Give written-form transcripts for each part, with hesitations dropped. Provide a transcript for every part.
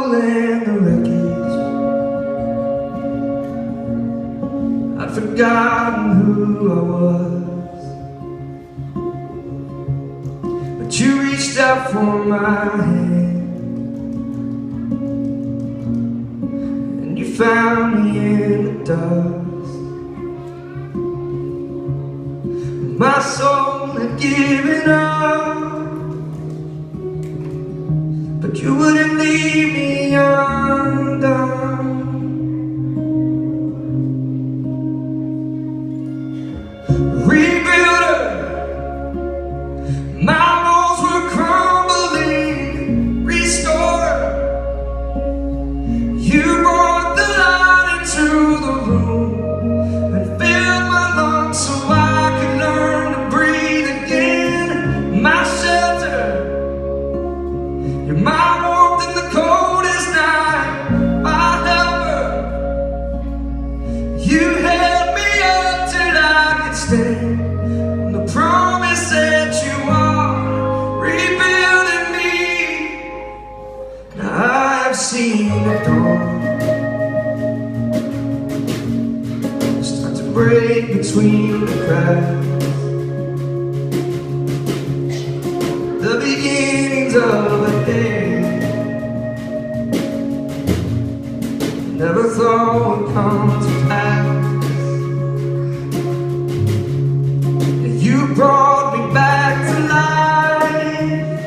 rubble and the wreckage. I'd forgotten who I was, but you reached out for my hand, and you found me in the dust. My soul had given up, but you wouldn't leave me undone. Rebuilder, my walls were crumbling. Restorer, you brought the light into the room and filled my lungs so I could learn to breathe again. My shelter, you're my warmth in the coldest night. My helper, you held me up till I could stand on the promise that you are rebuilding me. Now I've seen the dawn start to break between the cracks, the beginnings of a day never thought would come to pass. And you brought me back to life.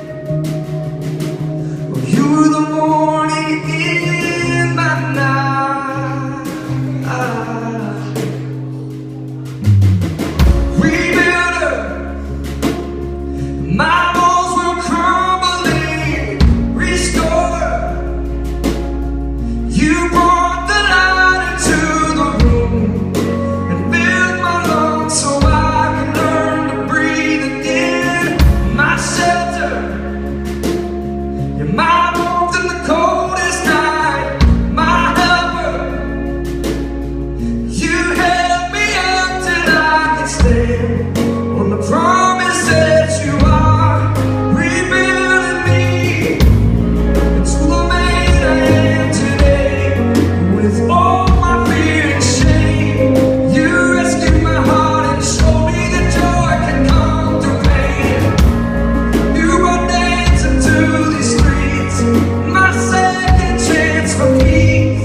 Oh, you were the morning in my night. Rebuilder, my you brought the light into the room and filled my lungs so I could learn to breathe again. My shelter, you're my warmth in the coldest night. My helper, you held me up till I could stand on the promise that you are rebuilding me into the man I am today. With all my fear and shame, you rescued my heart and showed me that joy can come through pain. You brought dancing to these streets, my second chance for peace.